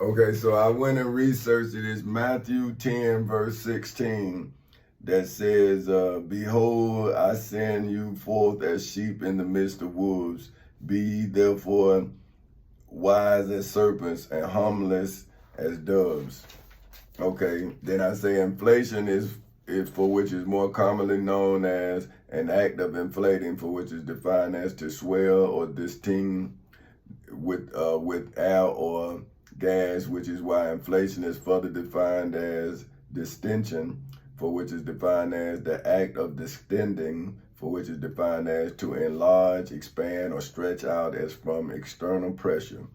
Okay, so I went and researched it. It's Matthew 10, verse 16, that says, Behold, I send you forth as sheep in the midst of wolves. Be ye therefore wise as serpents and harmless as doves. Okay, then I say inflation is for which is more commonly known as an act of inflating, for which is defined as to swell or distend with air or gas, which is why inflation is further defined as distension, for which is defined as the act of distending, for which is defined as to enlarge, expand, or stretch out as from external pressure,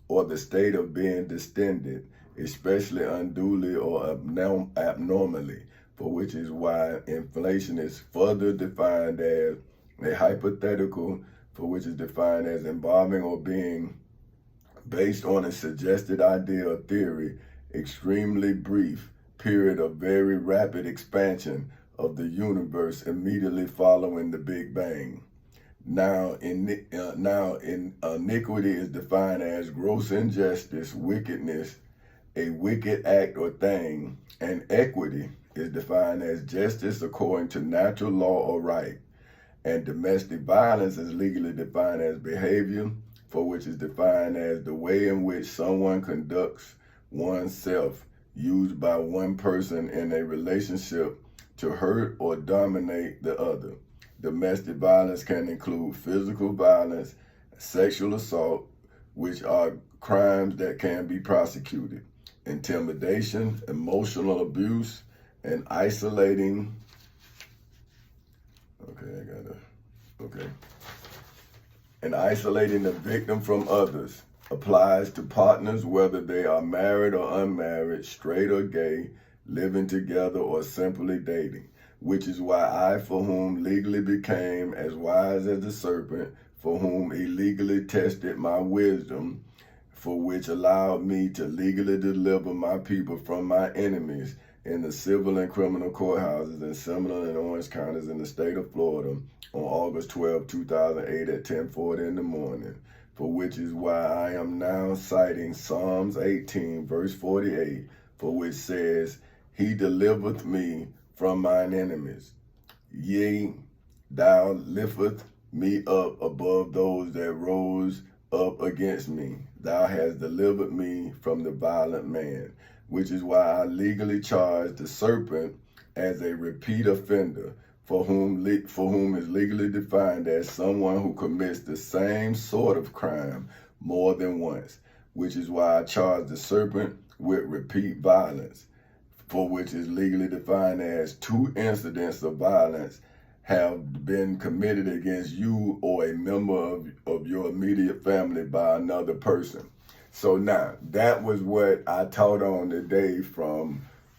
or the state of being distended, especially unduly or abnormally, for which is why inflation is further defined as a hypothetical, for which is defined as involving or being based on a suggested idea or theory, extremely brief period of very rapid expansion of the universe immediately following the Big Bang. Now, iniquity is defined as gross injustice, wickedness, a wicked act or thing, and equity is defined as justice according to natural law or right. And domestic violence is legally defined as behavior, for which is defined as the way in which someone conducts oneself used by one person in a relationship to hurt or dominate the other. Domestic violence can include physical violence, sexual assault, which are crimes that can be prosecuted, intimidation, emotional abuse, and isolating. Okay. And isolating the victim from others applies to partners, whether they are married or unmarried, straight or gay, living together, or simply dating, which is why I, for whom legally became as wise as the serpent, for whom illegally tested my wisdom, for which allowed me to legally deliver my people from my enemies in the civil and criminal courthouses in Seminole and Orange counties in the state of Florida on August 12, 2008 at 10:40 in the morning, for which is why I am now citing Psalms 18, verse 48, for which says, He delivereth me from mine enemies. Yea, thou liftest me up above those that rose up against me. Thou hast delivered me from the violent man, which is why I legally charge the serpent as a repeat offender, for whom is legally defined as someone who commits the same sort of crime more than once, which is why I charge the serpent with repeat violence, for which is legally defined as 2 incidents of violence have been committed against you or a member of your immediate family by another person. So now, that was what I taught on today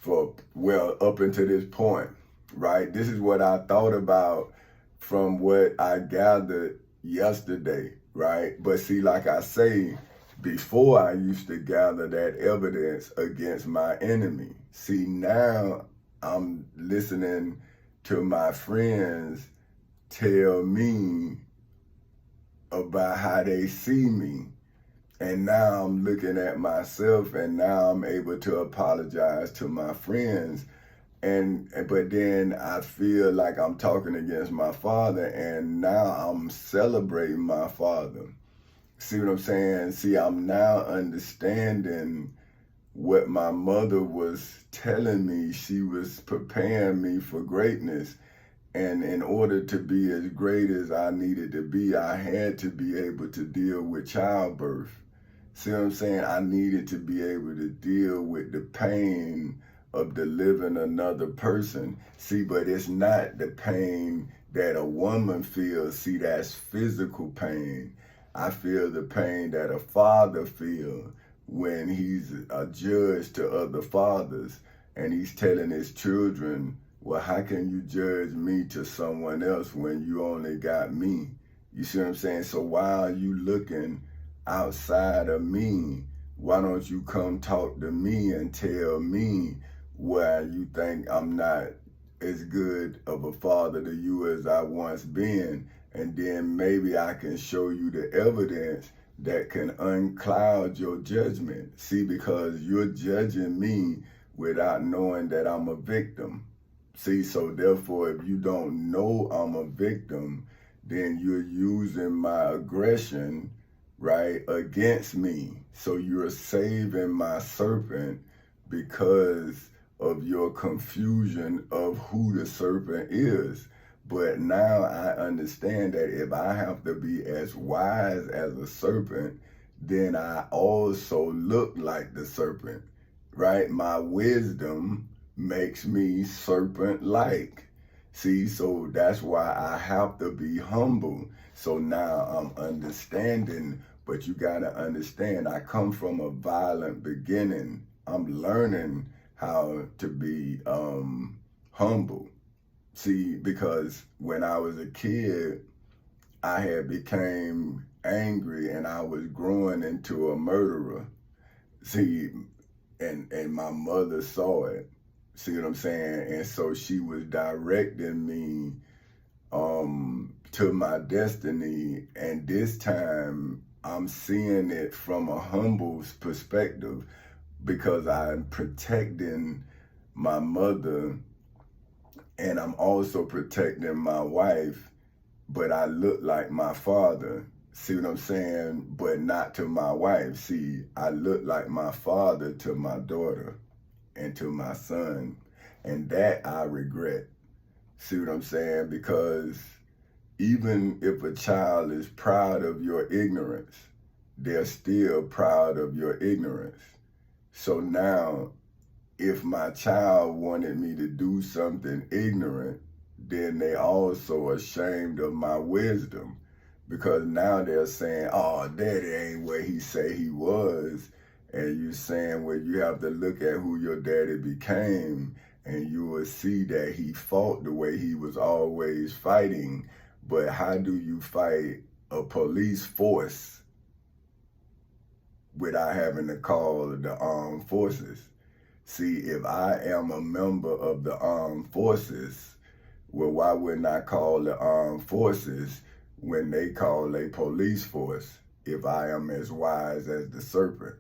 up until this point, right? This is what I thought about from what I gathered yesterday, right? But see, like I say, before I used to gather that evidence against my enemy. See, now I'm listening to my friends tell me about how they see me. And now I'm looking at myself and now I'm able to apologize to my friends. But then I feel like I'm talking against my father and now I'm celebrating my father. See what I'm saying? See, I'm now understanding what my mother was telling me. She was preparing me for greatness. And in order to be as great as I needed to be, I had to be able to deal with childbirth. See what I'm saying? I needed to be able to deal with the pain of delivering another person. See, but it's not the pain that a woman feels. See, that's physical pain. I feel the pain that a father feels when he's a judge to other fathers and he's telling his children, well, how can you judge me to someone else when you only got me? You see what I'm saying? So why are you looking outside of me? Why don't you come talk to me and tell me why you think I'm not as good of a father to you as I once been? And then maybe I can show you the evidence that can uncloud your judgment. See, because you're judging me without knowing that I'm a victim. See, so therefore, if you don't know I'm a victim, then you're using my aggression, right, against me. So you're saving my serpent because of your confusion of who the serpent is. But now I understand that if I have to be as wise as a serpent, then I also look like the serpent, right? My wisdom makes me serpent-like. See, so that's why I have to be humble. So now I'm understanding, but you gotta understand, I come from a violent beginning. I'm learning how to be humble. See, because when I was a kid, I had became angry and I was growing into a murderer. See, and my mother saw it. See what I'm saying? And so she was directing me to my destiny. And this time I'm seeing it from a humble perspective because I'm protecting my mother and I'm also protecting my wife, but I look like my father. See what I'm saying? But not to my wife. See, I look like my father to my daughter and to my son. And that I regret. See what I'm saying? Because even if a child is proud of your ignorance, they're still proud of your ignorance. So now, if my child wanted me to do something ignorant, then they also ashamed of my wisdom. Because now they're saying, oh, daddy ain't where he say he was. And you saying, well, you have to look at who your daddy became and you will see that he fought the way he was always fighting. But how do you fight a police force without having to call the armed forces? See, if I am a member of the armed forces, well, why wouldn't I call the armed forces when they call a police force if I am as wise as the serpent?